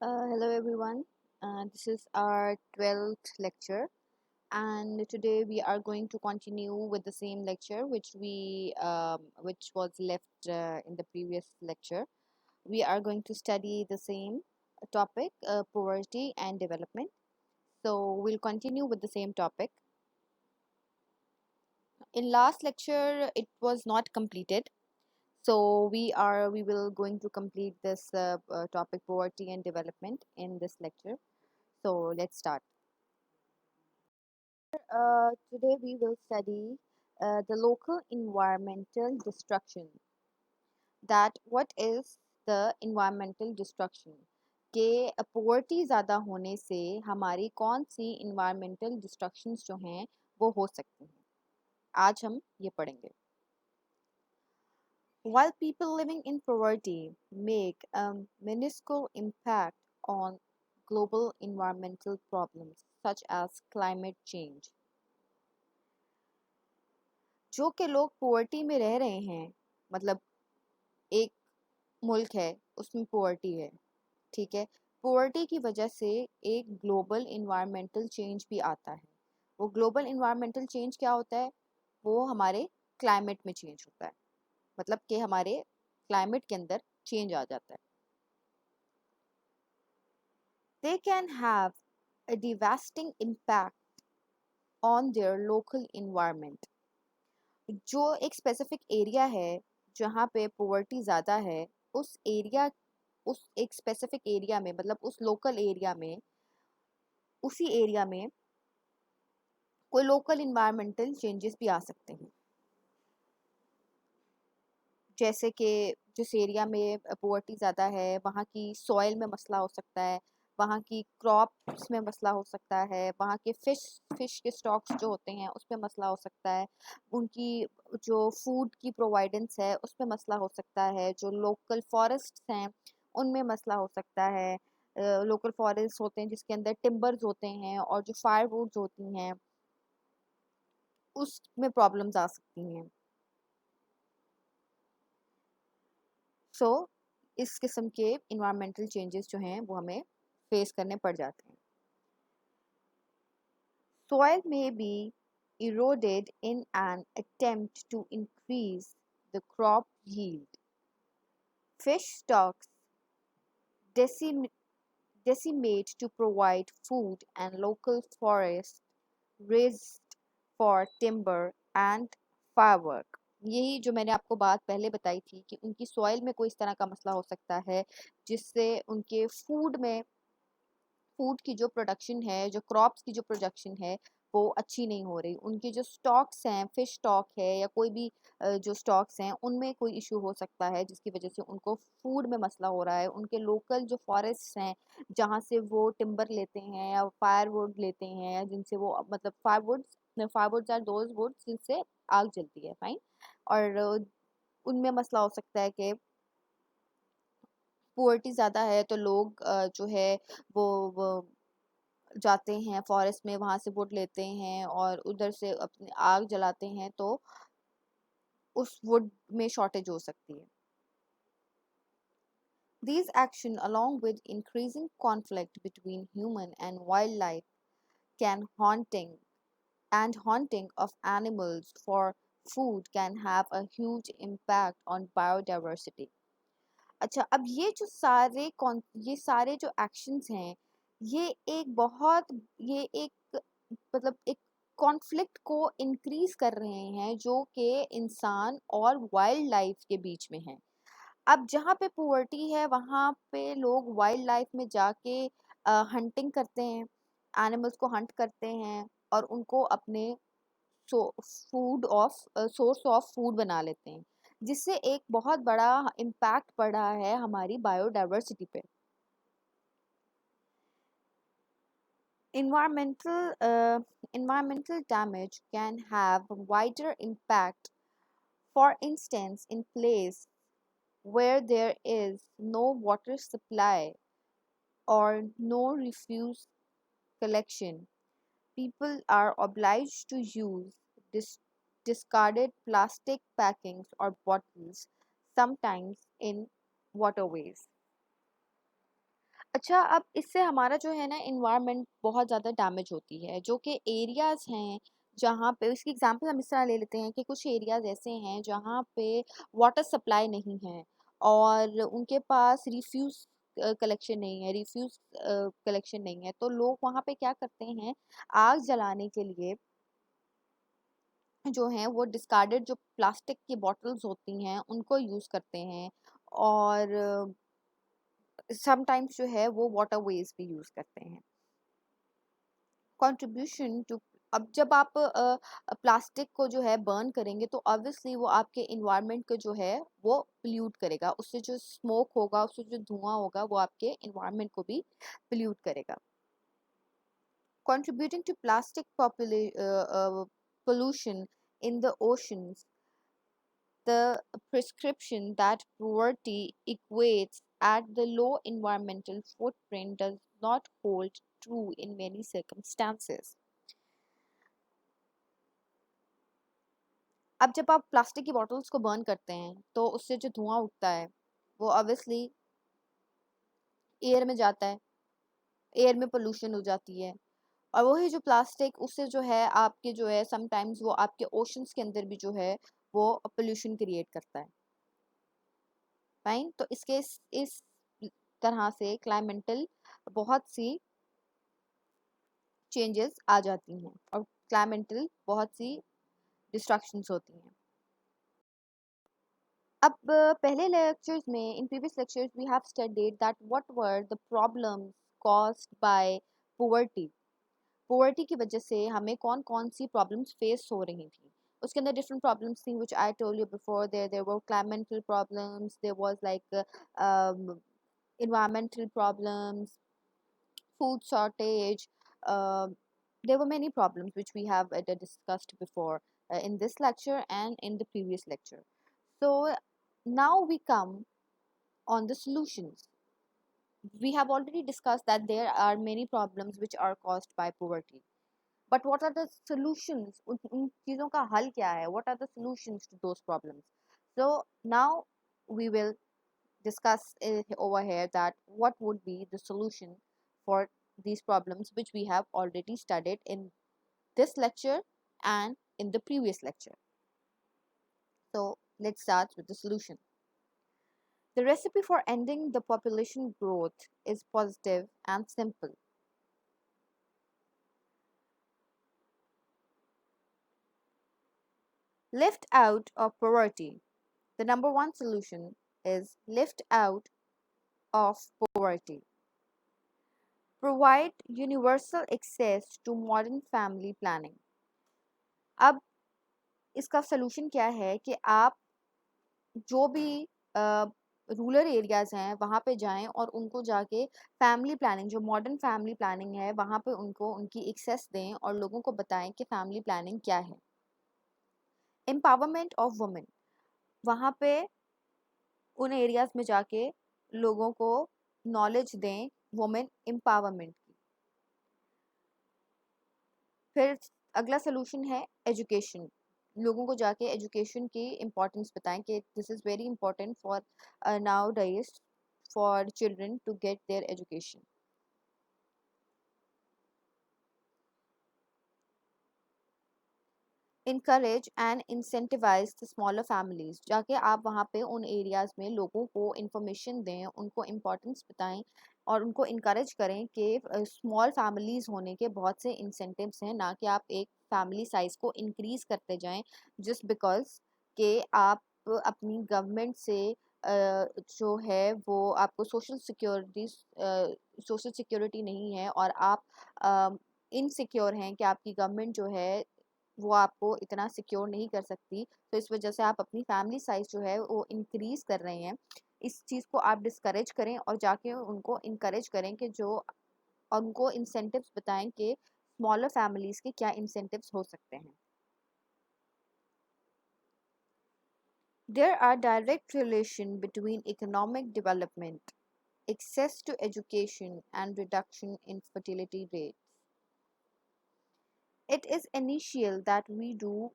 Hello everyone. This is our 12th lecture, and today we are going to continue with the same lecture which was left in the previous lecture. We are going to study the same topic, poverty and development. So we'll continue with the same topic. In last lecture, it was not completed, so we will going to complete this topic, poverty and development, in this lecture. So let's start. Today we will study the local environmental destruction. That what is the environmental destruction? कि poverty ज़्यादा होने से हमारी कौन सी environmental destructions जो हैं वो हो सकती हैं. आज हम ये पढ़ेंगे. While people living in poverty make a minuscule impact on global environmental problems such as climate change, जो के लोग पोवर्टी में रह रहे हैं, मतलब एक मुल्क है उसमें पोवर्टी है, ठीक है. पोवर्टी की वजह से एक ग्लोबल इन्वायरमेंटल चेंज भी आता है. वो ग्लोबल इन्वायरमेंटल चेंज क्या होता है? वो हमारे क्लाइमेट में चेंज होता है, मतलब कि हमारे क्लाइमेट के अंदर चेंज आ जाता है. They can have a devastating impact on their local environment. जो एक स्पेसिफिक एरिया है जहाँ पे पोवर्टी ज़्यादा है, उस एक स्पेसिफिक एरिया में, मतलब उस लोकल एरिया में, उसी एरिया में कोई लोकल इन्वायरमेंटल चेंजेस भी आ सकते हैं. जैसे कि जिस एरिया में पोवर्टी ज़्यादा है वहाँ की सॉइल में मसला हो सकता है, वहाँ की क्रॉप्स में मसला हो सकता है, वहाँ के फिश के स्टॉक्स जो होते हैं उस पर मसला हो सकता है, उनकी जो फूड की प्रोवाइडेंस है उस पर मसला हो सकता है, जो लोकल फॉरेस्ट्स हैं उनमें मसला हो सकता है. लोकल फॉरेस्ट होते हैं जिसके अंदर टिम्बर्स होते हैं और जो फायरवुड्स होती हैं उसमें प्रॉब्लम्स आ सकती हैं. सो इस किस्म के इन्वायरमेंटल चेंजेस जो हैं वो हमें फेस करने पड़ जाते हैं. Soil may be eroded in an attempt to increase the crop yield. Fish stocks decim- decimate to provide food, and local forests raised for timber and firework. यही जो मैंने आपको बात पहले बताई थी कि उनकी सॉइल में कोई इस तरह का मसला हो सकता है जिससे उनके फूड की जो प्रोडक्शन है, जो क्रॉप्स की जो प्रोडक्शन है वो अच्छी नहीं हो रही. उनके जो स्टॉक्स हैं, फिश स्टॉक है या कोई भी जो स्टॉक्स हैं उनमें कोई इशू हो सकता है जिसकी वजह से उनको फूड में मसला हो रहा है. उनके लोकल जो फॉरेस्ट हैं जहाँ से वो टिम्बर लेते हैं या फायरवुड लेते हैं या जिनसे वो, मतलब फायरवुड्स आर दोज वुड्स जिनसे आग जलती है, फाइन. और उनमें मसला हो सकता है कि पुअर्टी ज़्यादा है तो लोग जो है वो जाते हैं फॉरेस्ट में, वहाँ से वुड लेते हैं और उधर से अपनी आग जलाते हैं, तो उस वुड में शॉर्टेज हो सकती है. These action, along with increasing conflict between human and wildlife, can haunting of animals for food can have a huge impact on biodiversity. अच्छा, अब ये सारे जो एक्शंस हैं, ये एक बहुत ये एक मतलब एक कॉन्फ्लिक्ट को इंक्रीज कर रहे हैं जो कि इंसान और वाइल्ड लाइफ के बीच में है. अब जहाँ पे पुअर्टी है वहाँ पे लोग वाइल्ड लाइफ में जाके हंटिंग करते हैं, एनिमल्स को हंट करते हैं और उनको अपने सोर्स ऑफ फूड बना लेते हैं, जिससे एक बहुत बड़ा इम्पैक्ट पड़ा है हमारी बायोडाइवर्सिटी पे. environmental uh, environmental damage can have a wider impact. For instance, in place where there is no water supply or no refuse collection, people are obliged to use dis- discarded plastic packings or bottles, sometimes in waterways. अच्छा, अब इससे हमारा जो है ना environment बहुत ज़्यादा damage होती है, जो कि एरियाज़ हैं जहाँ पे, इसकी एग्जांपल हम इस तरह ले लेते हैं कि कुछ एरियाज़ ऐसे हैं जहाँ पे वाटर सप्लाई नहीं है और उनके पास रिफ्यूज़ कलेक्शन नहीं है, रिफ्यूज़ कलेक्शन नहीं है, तो लोग वहाँ पे क्या करते हैं, आग जलाने के लिए जो हैं वो डिस्कार्डेड जो प्लास्टिक की बॉटल्स होती हैं उनको यूज़ करते हैं और समटाइम्स जो है वो वाटर वेज भी यूज़ करते हैं। कंट्रीब्यूशन टू, अब जब आप प्लास्टिक को जो है बर्न करेंगे तो ऑब्वियसली वो आपके इन्वायरमेंट को जो है वो पोल्यूट करेगा, उससे जो स्मोक होगा, उससे जो धुआं होगा वो आपके इन्वायरमेंट को भी पोल्यूट करेगा। Contributing to plastic pollution in the oceans, the prescription that poverty equates at the low environmental footprint does not hold true in many circumstances. अब जब आप प्लास्टिक की बॉटल्स को बर्न करते हैं तो उससे जो धुआं उठता है वो ऑब्वियसली एयर में जाता है, एयर में पोल्यूशन हो जाती है और वही जो प्लास्टिक उससे जो है आपके जो है समटाइम्स वो आपके ओशंस के अंदर भी जो है वो पोल्यूशन क्रिएट करता है। फाइन, तो इस तरह से क्लाइमेंटल बहुत सी चेंजेस आ जाती हैं और क्लाइमेंटल बहुत सी डिस्ट्रक्शंस होती हैं। अब पहले लेक्चर्स में, in previous lectures we have studied that what were the problems caused by poverty. Poverty की वजह से हमें कौन कौन सी प्रॉब्लम्स फेस हो रही थी। उसके अंदर डिफरेंट प्रॉब्लम्स थी which I told you before, there were climatic problems, there was like environmental problems, food shortage. Uh, there were many problems which we have discussed before in this lecture and in the previous lecture. So now we come on the solutions. We have already discussed that there are many problems which are caused by poverty. But what are the solutions? उन चीज़ों का हल क्या है? What are the solutions to those problems? So now we will discuss over here that what would be the solution for these problems which we have already studied in this lecture and in the previous lecture. So let's start with the solution. The recipe for ending the population growth is positive and simple. Lift out of poverty. The number one solution is lift out of poverty. Provide universal access to modern family planning. अब इसका solution क्या है कि आप जो भी rural areas हैं वहाँ पे जाएं और उनको जाके फैमिली प्लानिंग, जो मॉडर्न फैमिली प्लानिंग है वहाँ पे उनको उनकी एक्सेस दें और लोगों को बताएं कि फैमिली प्लानिंग क्या है। एम्पावरमेंट ऑफ वुमेन, वहाँ पे उन एरियाज़ में जाके लोगों को नॉलेज दें वुमेन एम्पावरमेंट की। फिर अगला सलूशन है एजुकेशन, लोगों को जाके एजुकेशन की इम्पोर्टेंस बताएं कि this is very important for nowadays for children to get their education. Encourage and incentivise the smaller families, जाके आप वहाँ पे उन एरियाज़ में लोगों को इंफॉर्मेशन दें, उनको इम्पोर्टेंस बताएं और उनको इनकरेज करें कि स्मॉल फैमिलीज़ होने के बहुत से इंसेंटिव्स हैं, ना कि आप एक फैमिली साइज़ को इंक्रीज़ करते जाएं जस्ट बिकॉज कि आप अपनी गवर्नमेंट से जो है वो आपको सोशल सिक्योरिटी नहीं है और आप इनसिक्योर हैं कि आपकी गवर्नमेंट जो है वो आपको इतना सिक्योर नहीं कर सकती, तो इस वजह से आप अपनी फैमिली साइज़ जो है वो इंक्रीज़ कर रहे हैं। इस चीज़ को आप डिस्करेज करें और जाके उनको इनकरेज करें कि जो, और उनको इंसेंटिव्स बताएं कि स्मॉलर फैमिलीज़ के क्या इंसेंटिव्स हो सकते हैं। There are direct relation between economic development, access to education and reduction in fertility rates. It is essential that we do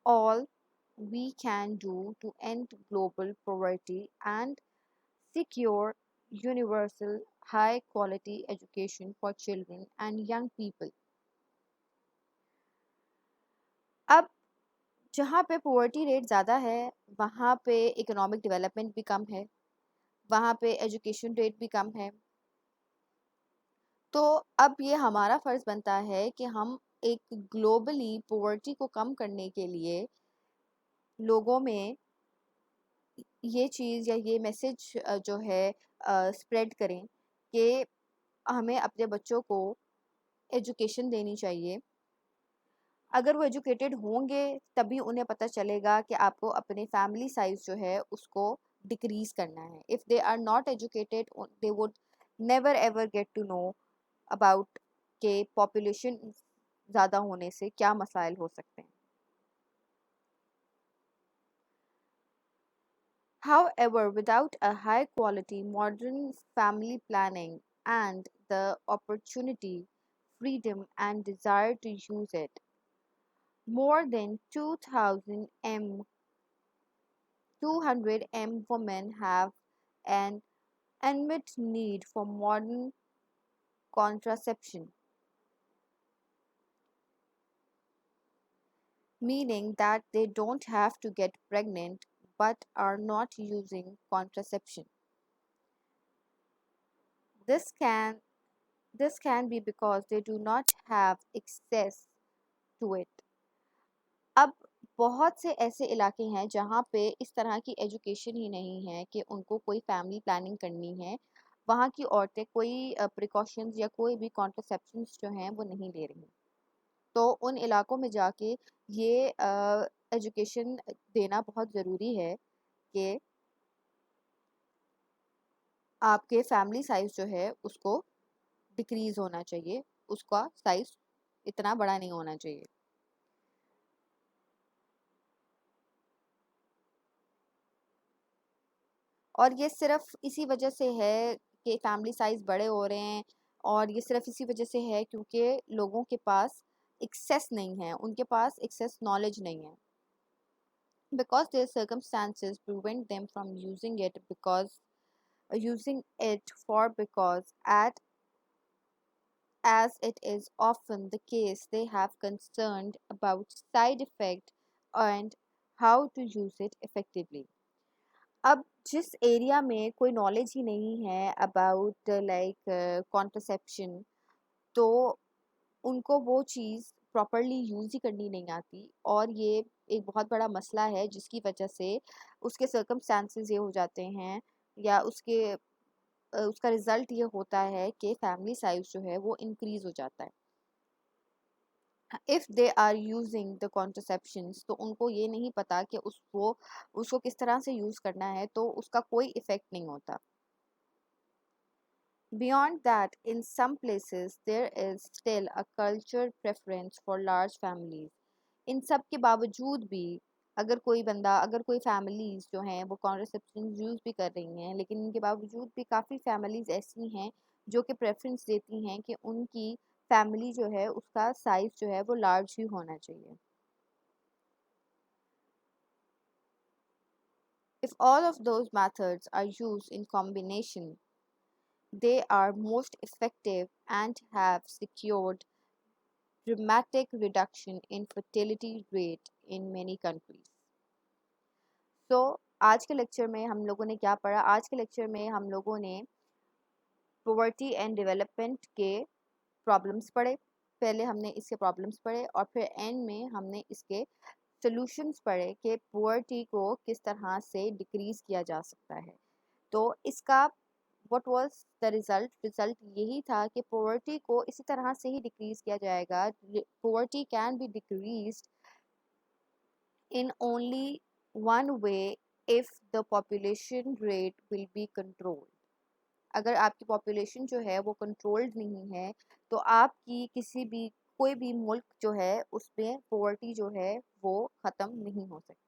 all we can do to end global poverty and secure universal high quality education for children and young people. अब जहाँ पे poverty rate ज़्यादा है वहाँ पे economic development भी कम है, वहाँ पे एजुकेशन रेट भी कम है। तो अब ये हमारा फ़र्ज़ बनता है कि हम एक ग्लोबली पोवर्टी को कम करने के लिए लोगों में ये चीज़ या ये मैसेज जो है स्प्रेड करें कि हमें अपने बच्चों को एजुकेशन देनी चाहिए। अगर वो एजुकेटेड होंगे तभी उन्हें पता चलेगा कि आपको अपने फैमिली साइज़ जो है उसको डिक्रीज़ करना है। If they are not educated they would never ever get to know about के पॉपुलेशन ज़्यादा होने से क्या मसाइल हो सकते हैं। However, without a high quality modern family planning and the opportunity, freedom, and desire to use it, more than 200 M women have an unmet need for modern contraception, meaning that they don't have to get pregnant but are not using contraception. This can this can be because they do not have access to it. अब बहुत से ऐसे इलाके हैं जहाँ पे इस तरह की एजुकेशन ही नहीं है कि उनको कोई फैमिली प्लानिंग करनी है। वहाँ की औरतें कोई प्रिकॉशंस या कोई भी कॉन्ट्रासेप्शंस जो हैं वो नहीं ले रही। तो उन इलाकों में जाके ये एजुकेशन देना बहुत ज़रूरी है कि आपके फैमिली साइज़ जो है उसको डिक्रीज़ होना चाहिए, उसका साइज़ इतना बड़ा नहीं होना चाहिए। और ये सिर्फ इसी वजह से है कि फैमिली साइज़ बड़े हो रहे हैं और ये सिर्फ इसी वजह से है क्योंकि लोगों के पास एक्सेस नहीं है, उनके पास एक्सेस नॉलेज नहीं है। Because their circumstances prevent them from using it for because at as it is often the case they have concerned about side effect and how to use it effectively. अब जिस area में कोई knowledge ही नहीं है about like contraception, तो उनको वो चीज़ properly use ही करनी नहीं आती और ये एक बहुत बड़ा मसला है जिसकी वजह से उसके सर्कमस्टांसेस ये हो जाते हैं या उसका रिज़ल्ट ये होता है कि फैमिली साइज़ जो है वो इंक्रीज़ हो जाता है। If they are using the contraceptions तो उनको ये नहीं पता कि उसको किस तरह से यूज़ करना है, तो उसका कोई इफ़ेक्ट नहीं होता। Beyond that, in some places there is still a culture preference for large families. इन सब के बावजूद भी अगर कोई फैमिलीज़ जो हैं वो कॉन्ट्रसेप्शन यूज़ भी कर रही हैं, लेकिन इनके बावजूद भी काफ़ी फैमिलीज़ ऐसी हैं जो कि प्रेफ़रेंस देती हैं कि उनकी फैमिली जो है उसका साइज़ जो है वो लार्ज ही होना चाहिए। If all of those methods are used in combination, they are most effective and have secured dramatic reduction in fertility rate in many countries. तो आज के लेक्चर में हम लोगों ने क्या पढ़ा? आज के लेक्चर में हम लोगों ने पॉवर्टी एंड डेवलपमेंट के प्रॉब्लम्स पढ़े। पहले हमने इसके प्रॉब्लम्स पढ़े और फिर एंड में हमने इसके सॉल्यूशंस पढ़े कि पॉवर्टी को किस तरह से डिक्रीज़ किया जा सकता है। तो इसका व्हाट वाज द रिज़ल्ट यही था कि पॉवर्टी को इसी तरह से ही डिक्रीज़ किया जाएगा। Poverty can be decreased in only one way if the population rate will be controlled. अगर आपकी पॉपुलेशन जो है वो कंट्रोल्ड नहीं है तो आपकी कोई भी मुल्क जो है उसमें पॉवर्टी जो है वो ख़त्म नहीं हो सकती।